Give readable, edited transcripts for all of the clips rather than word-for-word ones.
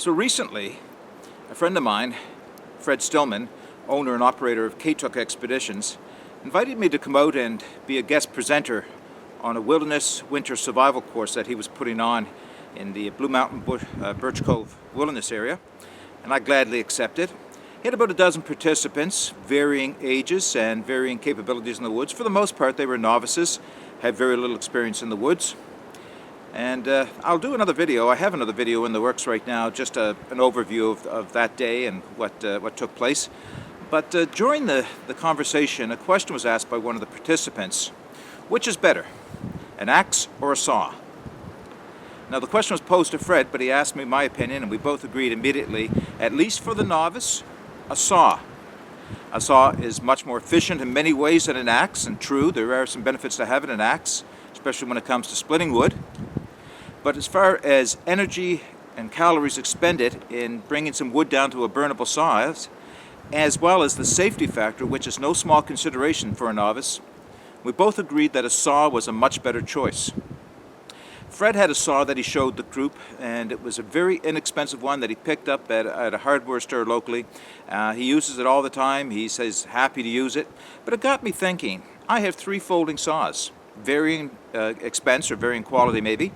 So recently, a friend of mine, Fred Stillman, owner and operator of K-Tuk Expeditions, invited me to come out and be a guest presenter on a wilderness winter survival course that he was putting on in the Blue Mountain Birch Cove wilderness area, and I gladly accepted. He had about a dozen participants, varying ages and varying capabilities in the woods. For the most part, they were novices, had very little experience in the woods. And I'll do another video. I have another video in the works right now, just an overview of that day and what took place. But during the conversation, a question was asked by one of the participants: which is better, an axe or a saw? Now the question was posed to Fred, but he asked me my opinion, and we both agreed immediately, at least for the novice, a saw. A saw is much more efficient in many ways than an axe, and true, there are some benefits to having an axe, especially when it comes to splitting wood. But as far as energy and calories expended in bringing some wood down to a burnable size, as well as the safety factor, which is no small consideration for a novice, we both agreed that a saw was a much better choice. Fred had a saw that he showed the group, and it was a very inexpensive one that he picked up at a hardware store locally. He uses it all the time. He says happy to use it. But it got me thinking. I have 3 folding saws, varying expense or varying quality maybe.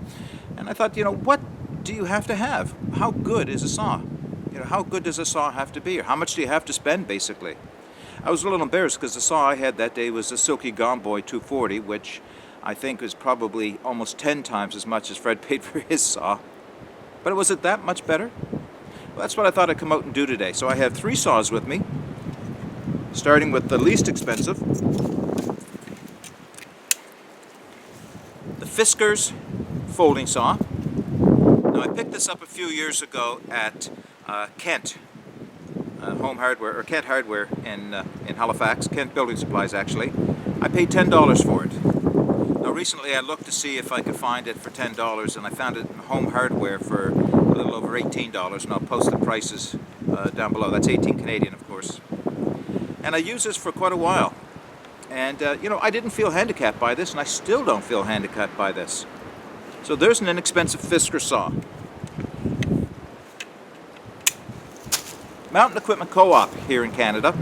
And I thought, what do you have to have? How good is a saw? How good does a saw have to be? Or how much do you have to spend, basically? I was a little embarrassed because the saw I had that day was a Silky Gonboy 240, which I think was probably almost 10 times as much as Fred paid for his saw. But was it that much better? Well, that's what I thought I'd come out and do today. So I have 3 saws with me, starting with the least expensive, the Fiskars Folding Saw. Now I picked this up a few years ago at Kent Home Hardware, or Kent Hardware in Halifax, Kent Building Supplies actually. I paid $10 for it. Now recently I looked to see if I could find it for $10, and I found it in Home Hardware for a little over $18, and I'll post the prices down below. That's 18 Canadian, of course. And I used this for quite a while. And I didn't feel handicapped by this, and I still don't feel handicapped by this. So there's an inexpensive Fiskars saw. Mountain Equipment Co-op here in Canada.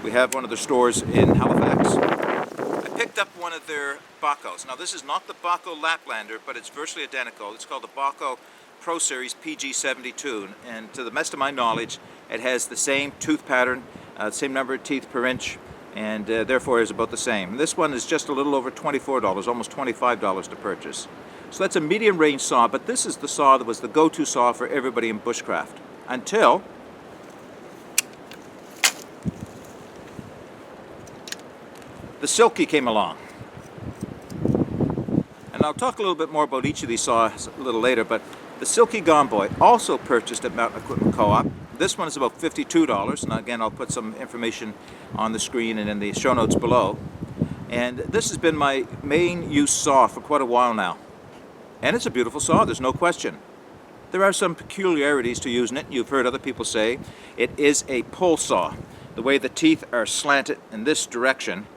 We have one of their stores in Halifax. I picked up one of their Bahcos. Now this is not the Bahco Laplander, but it's virtually identical. It's called the Bahco Pro Series PG-72, and to the best of my knowledge, it has the same tooth pattern, same number of teeth per inch, and therefore is about the same. This one is just a little over $24, almost $25 to purchase. So that's a medium range saw, but this is the saw that was the go-to saw for everybody in bushcraft. Until the Silky came along. And I'll talk a little bit more about each of these saws a little later, but the Silky Gonboy, also purchased at Mountain Equipment Co-op. This one is about $52, and again I'll put some information on the screen and in the show notes below. And this has been my main use saw for quite a while now. And it's a beautiful saw, there's no question. There are some peculiarities to using it. You've heard other people say it is a pull saw. The way the teeth are slanted in this direction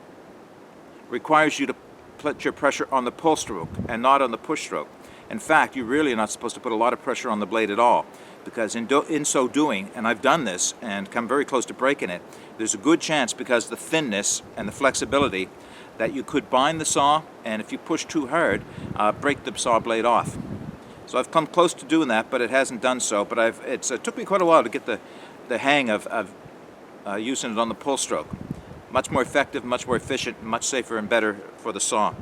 requires you to put your pressure on the pull stroke and not on the push stroke. In fact, you really are not supposed to put a lot of pressure on the blade at all, because in so doing, and I've done this and come very close to breaking it, there's a good chance, because of the thinness and the flexibility, that you could bind the saw, and if you push too hard, break the saw blade off. So I've come close to doing that, but it hasn't done so. But it took me quite a while to get the hang of using it on the pull stroke. Much more effective, much more efficient, much safer and better for the saw.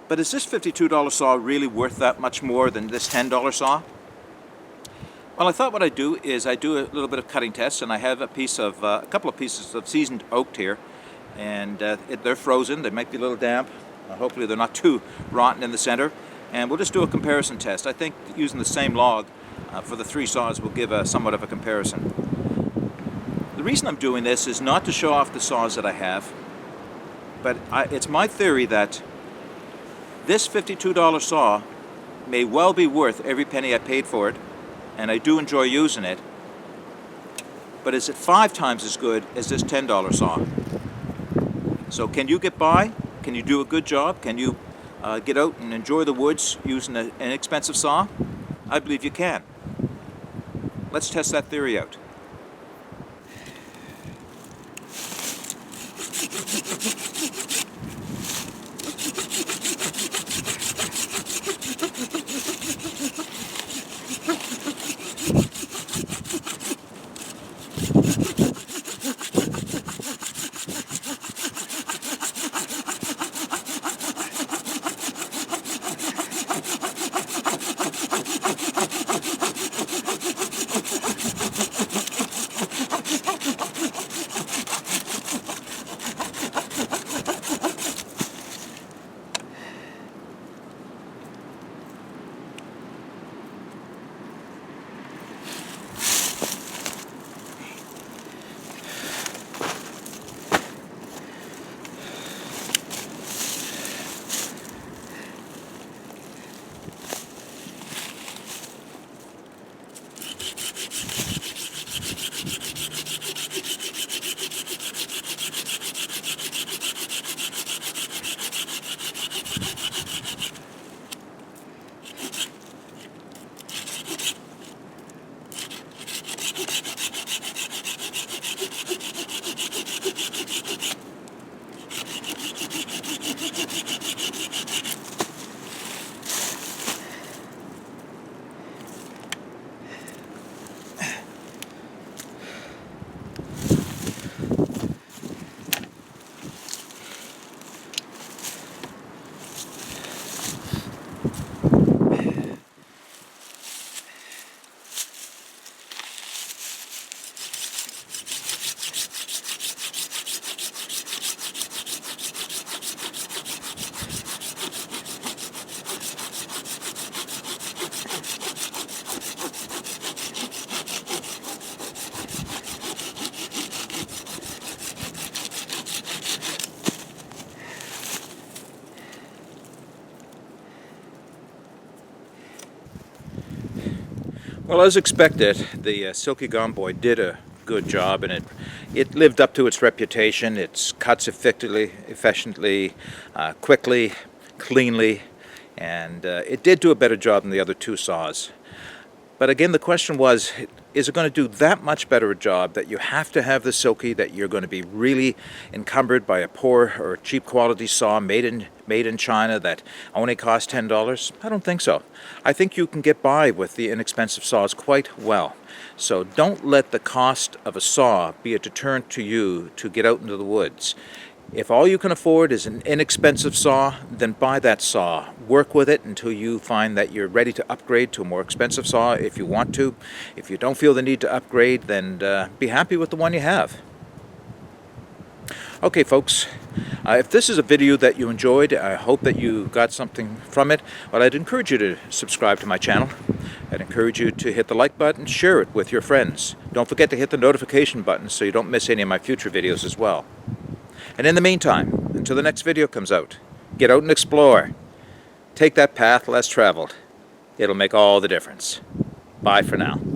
But is this $52 saw really worth that much more than this $10 saw? Well, I thought what I'd do is I do a little bit of cutting tests, and I have a couple of pieces of seasoned oak here, and they're frozen. They might be a little damp. Hopefully they're not too rotten in the center. And we'll just do a comparison test. I think using the same log for the 3 saws will give somewhat of a comparison. The reason I'm doing this is not to show off the saws that I have, but it's my theory that this $52 saw may well be worth every penny I paid for it, and I do enjoy using it, but is it 5 times as good as this $10 saw? So can you get by? Can you do a good job? Can you get out and enjoy the woods using an inexpensive saw? I believe you can. Let's test that theory out. Well, as expected, the Silky Gonboy did a good job, and it lived up to its reputation. It cuts efficiently, quickly, cleanly, and it did do a better job than the other two saws. But again, the question was, is it going to do that much better a job that you have to have the Silky, that you're going to be really encumbered by a poor or cheap quality saw made in China that only costs $10? I don't think so. I think you can get by with the inexpensive saws quite well. So don't let the cost of a saw be a deterrent to you to get out into the woods. If all you can afford is an inexpensive saw, then buy that saw. Work with it until you find that you're ready to upgrade to a more expensive saw if you want to. If you don't feel the need to upgrade, then be happy with the one you have. Okay, folks, if this is a video that you enjoyed, I hope that you got something from it. Well, I'd encourage you to subscribe to my channel. I'd encourage you to hit the like button, share it with your friends. Don't forget to hit the notification button so you don't miss any of my future videos as well. And in the meantime, until the next video comes out, get out and explore. Take that path less traveled. It'll make all the difference. Bye for now.